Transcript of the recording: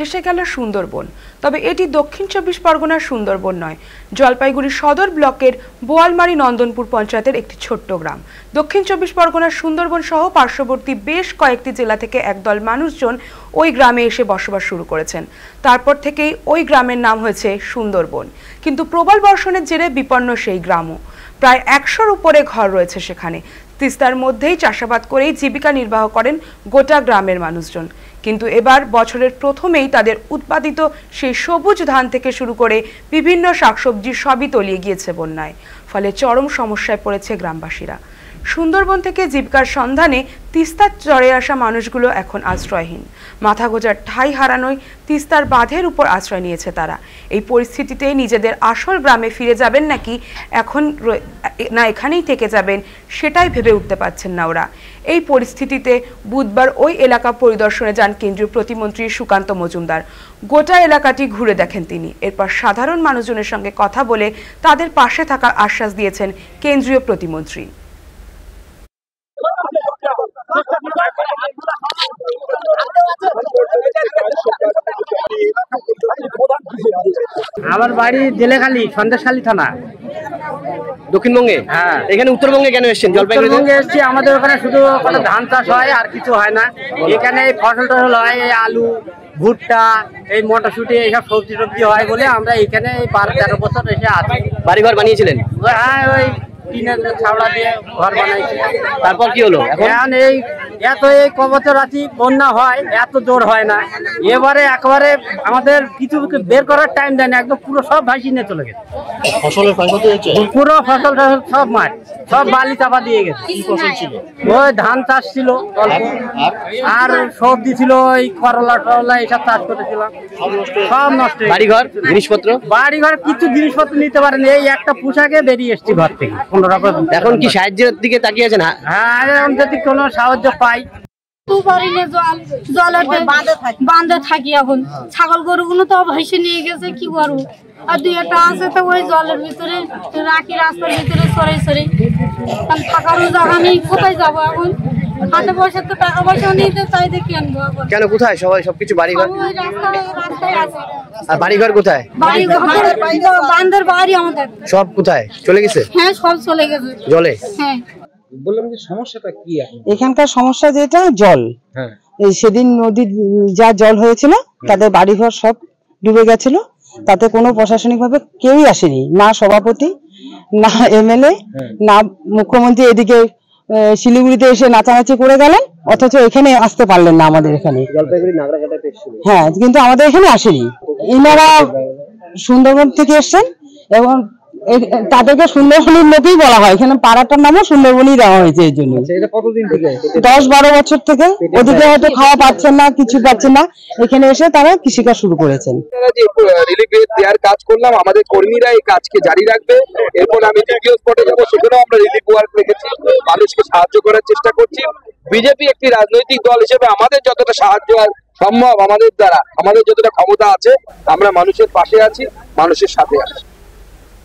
খেসে গেল সুন্দরবন। তবে এটি দক্ষিণ ২৪ পরগনার সুন্দরবন নয়, জলপাইগুড়ি সদর ব্লকের বোয়ালমারি নন্দনপুর পঞ্চায়েতের একটি ছোট্ট গ্রাম। দক্ষিণ ২৪ পরগনার সুন্দরবন সহ পার্শ্ববর্তী বেশ কয়েকটি জেলা থেকে একদল মানুষজন ওই গ্রামে এসে বসবাস শুরু করেছেন। তারপর থেকেই ওই গ্রামের নাম হয়েছে সুন্দরবন। কিন্তু প্রবল বর্ষণের জেরে বিপন্ন সেই গ্রামও। প্রায় ১০০-র উপরে ঘর রয়েছে সেখানে। তিস্তার মধ্যেই চাষাবাদ করেই জীবিকা নির্বাহ করেন গোটা গ্রামের মানুষজন। কিন্তু এবার বছরের প্রথমেই তাদের উৎপাদিত সেই সবুজ ধান থেকে শুরু করে বিভিন্ন শাকসবজি সবই তলিয়ে গিয়েছে বন্যায়। ফলে চরম সমস্যায় পড়েছে গ্রামবাসীরা। সুন্দরবন থেকে জীবিকার সন্ধানে তিস্তার চরে আসা মানুষগুলো এখন আশ্রয়হীন। মাথা গোঁজার ঠাঁই হারানোয় তিস্তার বাঁধের উপর আশ্রয় নিয়েছে তারা। এই পরিস্থিতিতে নিজেদের আসল গ্রামে ফিরে যাবেন নাকি এখানেই থেকে যাবেন সেটাই ভেবে উঠতে পারছেন না ওরা। এই পরিস্থিতিতে বুধবার ওই এলাকা পরিদর্শনে যান কেন্দ্রীয় প্রতিমন্ত্রী সুকান্ত মজুমদার। গোটা এলাকাটি ঘুরে দেখেন তিনি। এরপর সাধারণ মানুষজনের সঙ্গে কথা বলে তাদের পাশে থাকার আশ্বাস দিয়েছেন কেন্দ্রীয় প্রতিমন্ত্রী। আমার বাড়ি জেলেখালি, সন্দেশখালী থানা, দক্ষিণবঙ্গে। হ্যাঁ। এখানে উত্তরবঙ্গে কেন এসেছেন? জলপাইগুড়িতে এসেছি। আমাদের ওখানে শুধু ধান চাষ হয়, আর কিছু হয় না। এখানে এই ফসল টসল হয়, এই আলু, ভুট্টা, এই মটরশুঁটি, এইসব সবজি টবজি হয় বলে আমরা এখানে এই 12-13 বছর এসে আছি। বাড়িঘর বানিয়েছিলেন? হ্যাঁ, ওই টিনের ছাওড়া দিয়ে ঘর বানাইছি। তারপর কি হলো? এখন এই কবছর আছি, বন্যা হয়, এত জোর হয় না। এবারে একবারে আমাদের কিছু বের করার টাইম দেয় না, একদম পুরো সব ভাসি নিয়ে চলে গেছে। ফসলের ক্ষয়ক্ষতি হয়েছে? পুরো ফসল সব মাঠ, সব বালি চাপা দিয়ে গেছে। কি ফসল ছিল? ওই ধান চাষ ছিল অল্প, আর সবজি ছিল, ওই করলা টরলা এইসব চাষ করেছিলাম, সব নষ্ট। বাড়িঘর, জিনিসপত্র? বাড়িঘর কিছু জিনিসপত্র নিতে পারেনি। এই একটা পোশাকে বেরিয়ে এসছি ঘর থেকে। এখন কি সাহায্যের দিকে তাকিয়ে আছেন? হ্যাঁ, এখন যদি কোনো সাহায্য পাই। বাঁধে থাকি। এখন ছাগল গরুগুলো তো ভেসে নিয়ে গেছে, কি করবো? আর দুই একটা আছে তো ওই জলের ভিতরে রাখি, রাস্তার ভিতরে সরে সরে। থাকারও জায়গা নেই, কোথায় যাবো এখন? হাতে পয়সা তো টাকা পয়সাও নিতে চাইতে কি আনবো এখন? কেন, কোথায় সবাই? সবকিছু বাড়িঘর? রাস্তায় আছে। আর বাড়িঘর কোথায়? বাঁধের বাড়ি আমাদের সব কোথায় চলে গেছে? হ্যাঁ, সব চলে গেছে জলে। হ্যাঁ, বললাম যে সমস্যাটা কি এখানকার সমস্যা যেটা জল। হ্যাঁ, সেদিন নদীর যা জল হয়েছিল তাদের বাড়িঘর সব ডুবে গেছিল। তাতে কোনো প্রশাসনিক ভাবে কেউই আসেনি, না সভাপতি, না এমএলএ, না মুখ্যমন্ত্রী। এদিকে শিলিগুড়িতে এসে নাচানাচি করে গেলেন, অথচ এখানে আসতে পারলেন না আমাদের এখানে। হ্যাঁ, কিন্তু আমাদের এখানে আসেনি। ইনারা সুন্দরবন থেকে এসছেন এবং তাদেরকে সুন্দরবনের লোকেই বলা হয়। এখানে পাড়াটার নামও সুন্দরবনই দেওয়া হয়েছে এই জন্য। 10-12 বছর থেকে। ওদিকে হয়তো খাওয়া পাচ্ছেন না, কিছু পাচ্ছেন না, এখানে এসে তারা কৃষিকাজ শুরু করেছেন। রিলিফ দেওয়ার কাজ করলাম, আমাদের কর্মীরা এই কাজকে জারি রাখবে। এরপর আমি দ্বিতীয় স্পটে যাবো, সেখানেও আমরা রিলিফ ওয়ার্ক রেখেছি, মানুষকে সাহায্য করার চেষ্টা করছি। বিজেপি একটি রাজনৈতিক দল হিসেবে আমাদের যতটা সাহায্য সম্ভব, আমাদের দ্বারা, আমাদের যতটা ক্ষমতা আছে, আমরা মানুষের পাশে আছি, মানুষের সাথে আছি।